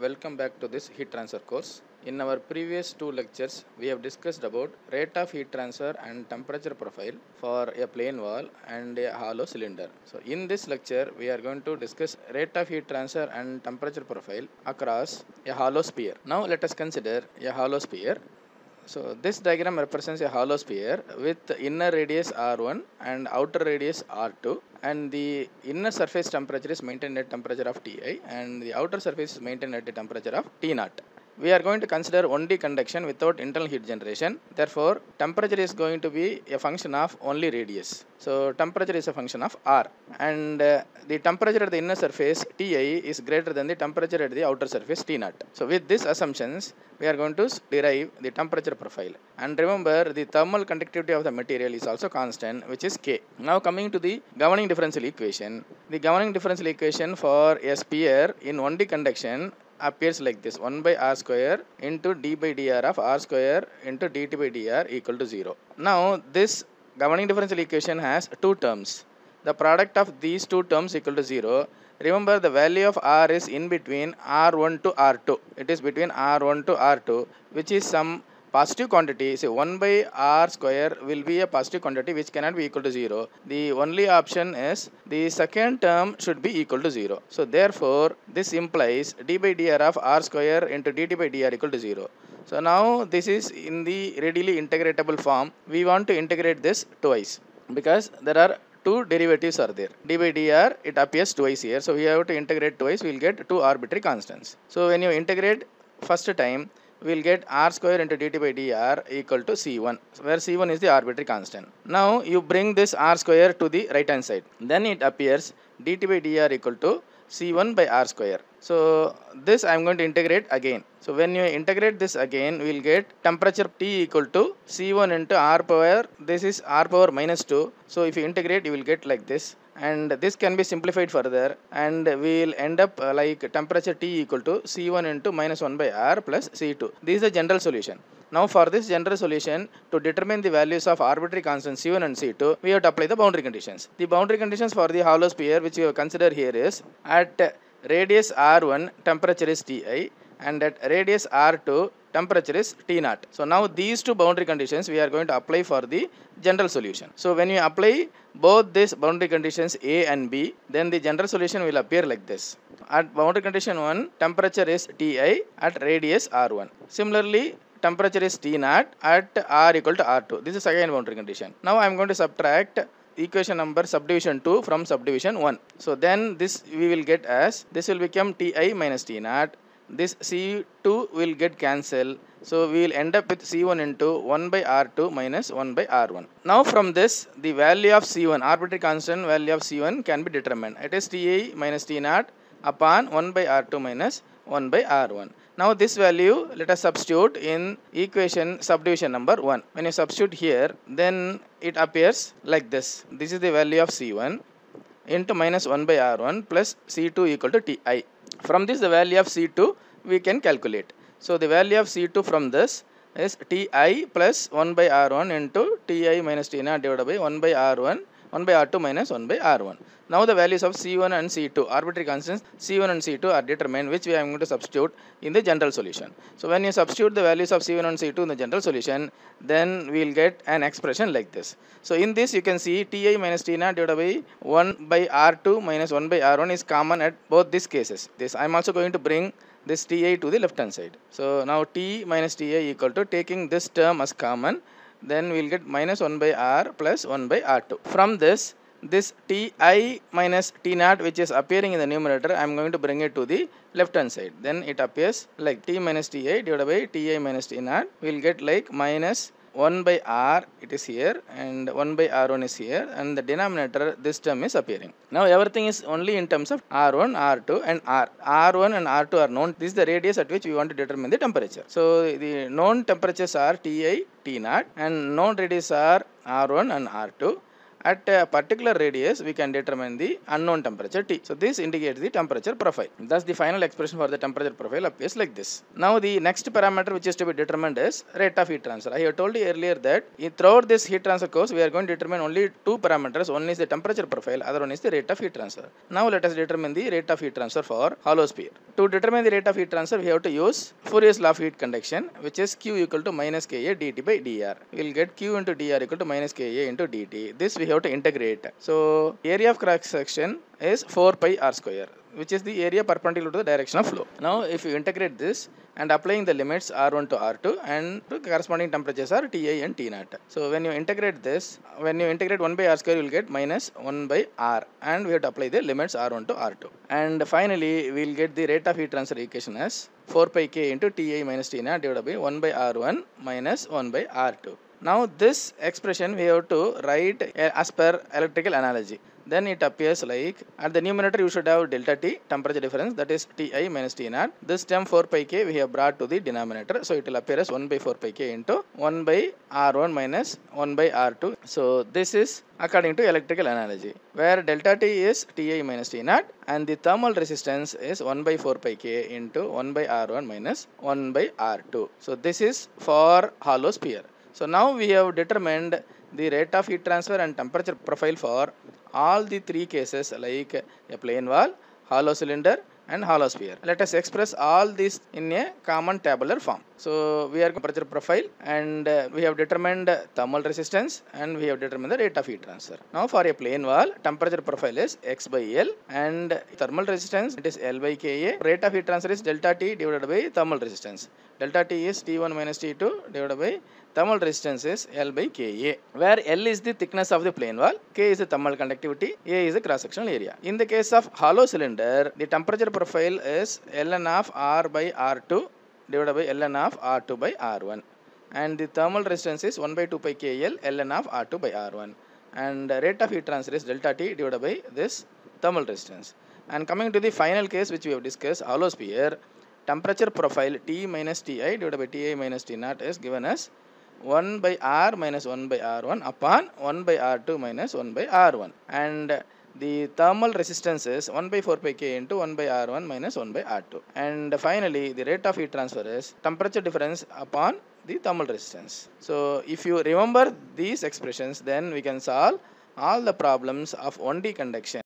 welcome back to this heat transfer course. In our previous two lectures, we have discussed about rate of heat transfer and temperature profile for a plane wall and a hollow cylinder. So in this lecture, we are going to discuss rate of heat transfer and temperature profile across a hollow sphere. Now let us consider a hollow sphere. So this diagram represents a hollow sphere with inner radius R1 and outer radius R2, and the inner surface temperature is maintained at temperature of Ti and the outer surface is maintained at the temperature of T0. We are going to consider only conduction without internal heat generation. Therefore, temperature is going to be a function of only radius. So temperature is a function of R, and the temperature at the inner surface Ti is greater than the temperature at the outer surface T0. So with these assumptions, we are going to derive the temperature profile. And remember, the thermal conductivity of the material is also constant, which is K. Now coming to the governing differential equation. The governing differential equation for a sphere in 1D conduction appears like this: 1 by r square into d by dr of r square into dt by dr equal to 0. Now this governing differential equation has two terms. The product of these two terms equal to 0. Remember, the value of r is in between r1 to r2. It is between r1 to r2, which is some positive quantity. So 1 by r square will be a positive quantity which cannot be equal to 0. The only option is the second term should be equal to 0. So therefore, this implies d by dr of r square into dt by dr equal to 0. So now this is in the readily integratable form. We want to integrate this twice because there are two derivatives are there. D by dr, it appears twice here. So we have to integrate twice. We will get two arbitrary constants. So when you integrate first time, we will get r square into dt by dr equal to c1, where c1 is the arbitrary constant. Now you bring this r square to the right hand side. Then it appears dt by dr equal to c1 by r square. So this I am going to integrate again. So when you integrate this again, we will get temperature T equal to C1 into R power, this is R power minus 2. So if you integrate, you will get like this. And this can be simplified further, and we will end up like temperature T equal to C1 into minus 1 by R plus C2. This is the general solution. Now for this general solution, to determine the values of arbitrary constants C1 and C2, we have to apply the boundary conditions. The boundary conditions for the hollow sphere which we have considered here is: at radius R1 temperature is Ti, and at radius R2 temperature is T0. So now these two boundary conditions we are going to apply for the general solution. So when you apply both these boundary conditions A and B, then the general solution will appear like this. At boundary condition 1, temperature is Ti at radius R1. Similarly, temperature is T0 at R equal to R2. This is second boundary condition. Now I am going to subtract equation number subdivision 2 from subdivision 1. So then this we will get as, this will become Ti minus T0. This C2 will get cancelled. So we will end up with C1 into 1 by R2 minus 1 by R1. Now from this, the value of C1, arbitrary constant value of C1 can be determined. It is Ti minus T0 upon 1 by R2 minus 1 by R1. Now this value, let us substitute in equation subdivision number 1. When you substitute here, then it appears like this. This is the value of C1 into minus 1 by R1 plus C2 equal to Ti. From this, the value of C2 we can calculate. So the value of C2 from this is Ti plus 1 by R1 into Ti minus T0 divided by 1 by R1, 1 by R2 minus 1 by R1. Now the values of C1 and C2, arbitrary constants C1 and C2 are determined, which we are going to substitute in the general solution. So when you substitute the values of C1 and C2 in the general solution, then we will get an expression like this. So in this you can see Ti minus T0 divided by 1 by R2 minus 1 by R1 is common at both these cases. This I am also going to bring this Ti to the left hand side. So now T minus Ti equal to, taking this term as common, then we will get minus 1 by R plus 1 by R2. From this Ti minus T0 which is appearing in the numerator, I am going to bring it to the left hand side. Then it appears like T minus Ti divided by Ti minus T0. We will get like minus 1 by R, it is here, and 1 by R1 is here, and the denominator this term is appearing. Now everything is only in terms of R1, R2 and R. R1 and R2 are known. This is the radius at which we want to determine the temperature. So the known temperatures are Ti, T0, and known radius are R1 and R2. at a particular radius we can determine the unknown temperature T. So this indicates the temperature profile. Thus the final expression for the temperature profile appears like this. Now the next parameter which is to be determined is rate of heat transfer. I have told you earlier that throughout this heat transfer course we are going to determine only two parameters. One is the temperature profile, other one is the rate of heat transfer. Now let us determine the rate of heat transfer for hollow sphere. To determine the rate of heat transfer we have to use Fourier's law of heat conduction, which is Q equal to minus Ka dt by dr. We will get Q into dr equal to minus Ka into dt. This we have to integrate. So area of cross section is 4 pi r square, which is the area perpendicular to the direction of flow. Now if you integrate this and applying the limits r1 to r2 and to corresponding temperatures are Ti and T0. So when you integrate this, when you integrate 1 by r square you will get minus 1 by r, and we have to apply the limits r1 to r2. And finally we will get the rate of heat transfer equation as 4 pi k into Ti minus T0 divided by 1 by r1 minus 1 by r2. Now this expression we have to write as per electrical analogy. Then it appears like, at the numerator you should have delta T, temperature difference, that is Ti minus T0. This term 4 pi k we have brought to the denominator, so it will appear as 1 by 4 pi k into 1 by r1 minus 1 by r2. So this is according to electrical analogy, where delta T is Ti minus T0 and the thermal resistance is 1 by 4 pi k into 1 by r1 minus 1 by r2. So this is for hollow sphere. So now we have determined the rate of heat transfer and temperature profile for all the three cases, like a plane wall, hollow cylinder and hollow sphere. Let us express all these in a common tabular form. So we are temperature profile, and we have determined thermal resistance, and we have determined the rate of heat transfer. Now for a plane wall, temperature profile is x by L, and thermal resistance it is L by Ka. Rate of heat transfer is delta T divided by thermal resistance. Delta T is T1 minus T2 divided by thermal resistance is L by Ka, where L is the thickness of the plane wall, K is the thermal conductivity, A is the cross sectional area. In the case of hollow cylinder, the temperature profile is ln of R by R2 divided by ln of R2 by R1, and the thermal resistance is 1 by 2 pi KL ln of R2 by R1, and rate of heat transfer is delta T divided by this thermal resistance. And coming to the final case which we have discussed, hollow sphere, temperature profile T minus Ti divided by Ti minus T0 is given as 1 by R minus 1 by R1 upon 1 by R2 minus 1 by R1, and the thermal resistance is 1 by 4 pi K into 1 by R1 minus 1 by R2, and finally the rate of heat transfer is temperature difference upon the thermal resistance. So if you remember these expressions, then we can solve all the problems of 1D conduction.